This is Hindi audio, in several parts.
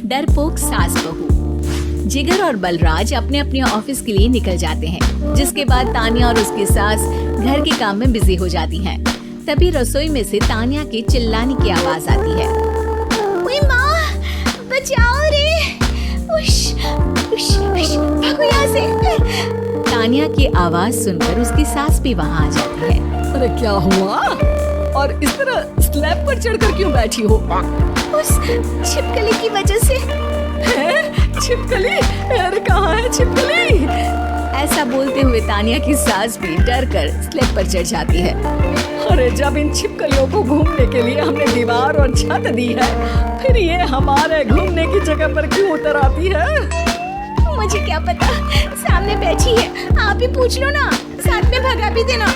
डरपोक सास बहू। जिगर और बलराज अपने अपने ऑफिस के लिए निकल जाते हैं, जिसके बाद तानिया और उसकी सास घर के काम में बिजी हो जाती हैं। तभी रसोई में से तानिया के चिल्लाने की आवाज आती है। ओए माँ, बचाओ रे! उश, उश, उश, भागो यहाँ से! तानिया की आवाज सुनकर उसकी सास भी वहाँ आ जाती है। अरे क्या हुआ? और इस तरह स्लैब पर चढ़कर क्यों बैठी हो? उस छिपकली की वजह से। है? छिपकली? अरे कहाँ है छिपकली? ऐसा बोलते हुए तानिया की सास भी डर कर स्लैब पर चढ़ जाती है। अरे जब इन छिपकलियों को घूमने के लिए हमने दीवार और छत दी है, फिर ये हमारे घूमने की जगह पर क्यों उतर आती है? मुझे क्या पता, सामने बैठी है, आप ही पूछ लो ना, साथ में भगा भी देना।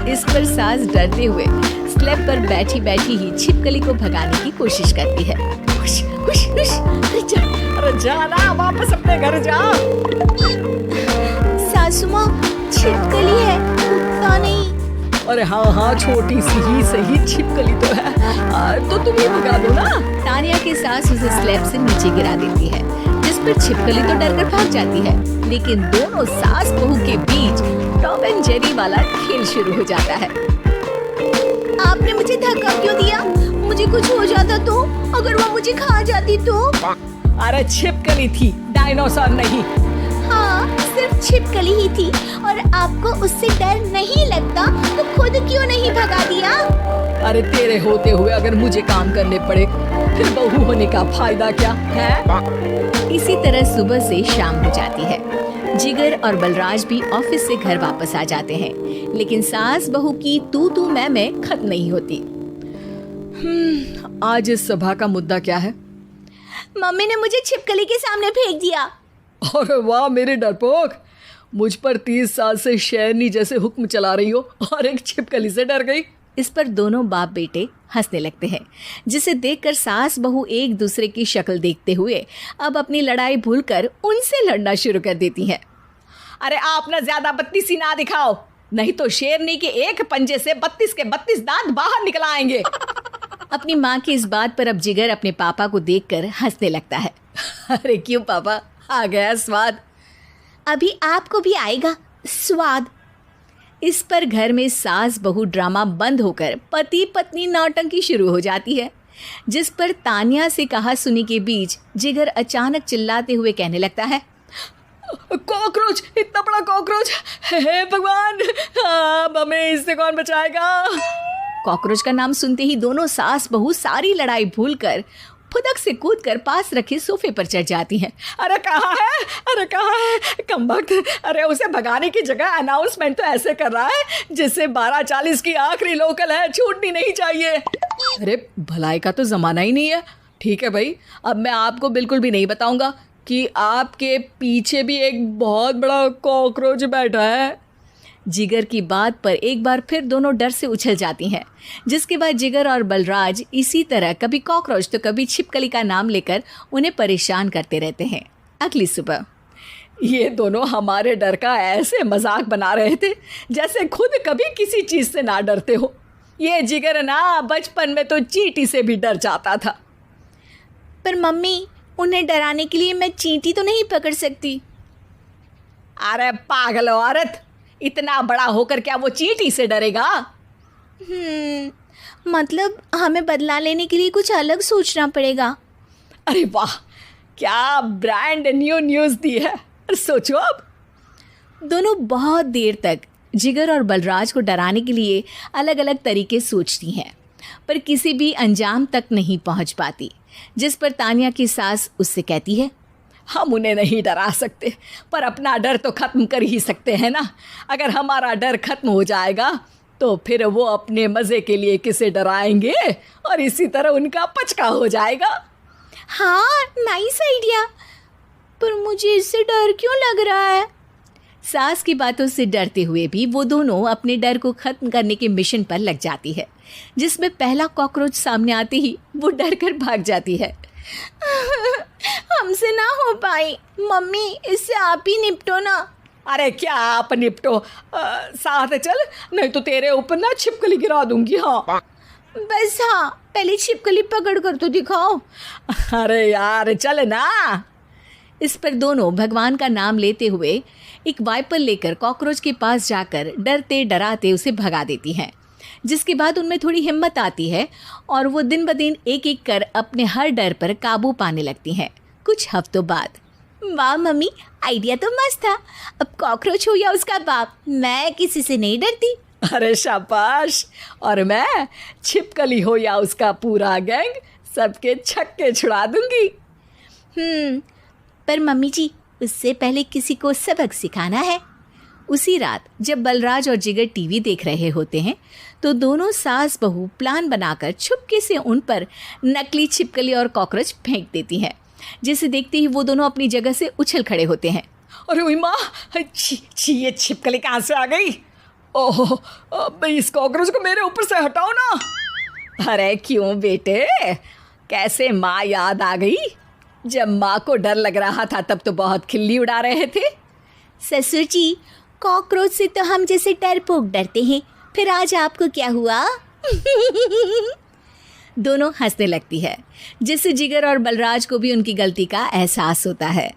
इस पर सास डरते हुए स्लैब पर बैठी बैठी ही छिपकली को भगाने की कोशिश करती है। उश, उश, उश, अरे जा ना, वापस अपने घर जा। सासू माँ, छिपकली है, कुत्ता नहीं। अरे हाँ, छोटी सी ही सही छिपकली तो है, तो तुम ही भगा दो ना। तानिया की सास उसे स्लैब से नीचे गिरा देती है, जिस पर छिपकली तो डरकर भाग जाती है। लेकिन दोनों सास बहू के बीच टॉम एंड जेरी वाला खेल शुरू हो जाता है। आपने मुझे धक्का क्यों दिया? मुझे कुछ हो जाता तो? अगर वो मुझे खा जाती तो? अरे छिपकली थी, डायनासोर नहीं। हाँ, सिर्फ छिपकली ही थी, और आपको उससे डर नहीं लगता तो खुद क्यों नहीं भगा दिया? अरे तेरे होते हुए अगर मुझे काम करने पड़े, फिर बहू होने का फायदा क्या है? इसी तरह सुबह से शाम हो जाती है। जिगर और बलराज भी ऑफिस से घर वापस आ जाते हैं, लेकिन सास बहू की तू मैं खत्म नहीं होती। आज इस सभा का मुद्दा क्या है? मम्मी ने मुझे छिपकली के सामने फेंक दिया। अरे वाह मेरे डरपोक, मुझ पर 30 साल से शेरनी जैसे हुक्म चला रही हो और एक छिपकली से डर गई। इस पर दोनों बाप बेटे हंसने लगते हैं, जिसे देखकर सास बहू एक दूसरे की शक्ल देखते हुए अब अपनी लड़ाई भूलकर उनसे लड़ना शुरू कर देती हैं। अरे आप ना ज्यादा बत्तीसी ना दिखाओ, नहीं तो शेरनी के एक पंजे से 32 के 32 दांत बाहर निकल आएंगे। अपनी माँ की इस बात पर अब जिगर अपने पापा को देखकर हंसने लगता है। अरे क्यों पापा, आ गया स्वाद? अभी आपको भी आएगा स्वाद। इस पर घर में सास बहू ड्रामा बंद होकर पति पत्नी नौटंकी शुरू हो जाती है, जिस पर तानिया से कहा सुनी के बीच जिगर अचानक चिल्लाते हुए कहने लगता है। कॉकरोच, इतना बड़ा कॉकरोच! हे भगवान, अब हमें इससे कौन बचाएगा? कॉकरोच का नाम सुनते ही दोनों सास बहू सारी लड़ाई भूलकर फुदक से कूदकर पास रखे सोफे पर चढ़ जाती हैं। अरे कहाँ है? अरे कहाँ है कमबख्त? अरे उसे भगाने की जगह अनाउंसमेंट तो ऐसे कर रहा है जिससे 12:40 की आखिरी लोकल है, छूटनी नहीं चाहिए। अरे भलाई का तो जमाना ही नहीं है। ठीक है भाई, अब मैं आपको बिल्कुल भी नहीं बताऊंगा कि आपके पीछे भी एक बहुत बड़ा कॉकरोच बैठा है। जिगर की बात पर एक बार फिर दोनों डर से उछल जाती हैं, जिसके बाद जिगर और बलराज इसी तरह कभी कॉकरोच तो कभी छिपकली का नाम लेकर उन्हें परेशान करते रहते हैं। अगली सुबह ये दोनों हमारे डर का ऐसे मजाक बना रहे थे जैसे खुद कभी किसी चीज़ से ना डरते हो। ये जिगर ना बचपन में तो चींटी से भी डर जाता था। पर मम्मी, उन्हें डराने के लिए मैं चींटी तो नहीं पकड़ सकती। अरे पागल औरत, इतना बड़ा होकर क्या वो चींटी से डरेगा? मतलब हमें बदला लेने के लिए कुछ अलग सोचना पड़ेगा। अरे वाह, क्या ब्रांड न्यू न्यूज़ दी है। सोचो अब। दोनों बहुत देर तक जिगर और बलराज को डराने के लिए अलग अलग तरीके सोचती हैं, पर किसी भी अंजाम तक नहीं पहुंच पाती, जिस पर तानिया की सास उससे कहती है। हम उन्हें नहीं डरा सकते, पर अपना डर तो ख़त्म कर ही सकते हैं ना। अगर हमारा डर ख़त्म हो जाएगा तो फिर वो अपने मज़े के लिए किसे डराएंगे और इसी तरह उनका पचका हो जाएगा। हाँ, नाइस आइडिया, पर मुझे इससे डर क्यों लग रहा है? सास की बातों से डरते हुए भी वो दोनों अपने डर को ख़त्म करने के मिशन पर लग जाती है, जिसमें पहला कॉकरोच सामने आते ही वो डर कर भाग जाती है। हमसे ना हो पाई मम्मी, इससे आप ही निपटो ना। अरे क्या आप निपटो, साथ चल, नहीं तो तेरे ऊपर ना छिपकली गिरा दूंगी। हाँ बस हाँ, पहले छिपकली पकड़ कर तो दिखाओ। अरे यार चल ना। इस पर दोनों भगवान का नाम लेते हुए एक वाइपर लेकर कॉकरोच के पास जाकर डरते डराते उसे भगा देती हैं, जिसके बाद उनमें थोड़ी हिम्मत आती है और वो दिन ब दिन एक एक कर अपने हर डर पर काबू पाने लगती हैं। कुछ हफ्तों बाद, वाह मम्मी, आइडिया तो मस्त था। अब कॉकरोच हो या उसका बाप, मैं किसी से नहीं डरती। अरे शाबाश। और मैं छिपकली हो या उसका पूरा गैंग, सबके छक्के छुड़ा दूंगी। पर मम्मी जी, उससे पहले किसी को सबक सिखाना है। उसी रात जब बलराज और जिगर टीवी देख रहे होते हैं तो दोनों सास बहू प्लान बनाकर छुपके से उन पर नकली छिपकली और कॉकरोच फेंक देती हैं, जिसे देखते ही वो दोनों अपनी जगह से उछल खड़े होते हैं। अरे ओए माँ, छी ये छिपकली कहाँ से आ गई? ओह, अब इस कॉकरोच को मेरे ऊपर से हटाओ ना। अरे क्यों बेटे, कैसे माँ याद आ गई? जब माँ को डर लग रहा था तब तो बहुत खिल्ली उड़ा रहे थे। ससुर जी, कॉकरोच से तो हम जैसे डरपोक डरते हैं, फिर आज आपको क्या हुआ? दोनों हंसने लगती है, जिससे जिगर और बलराज को भी उनकी गलती का एहसास होता है।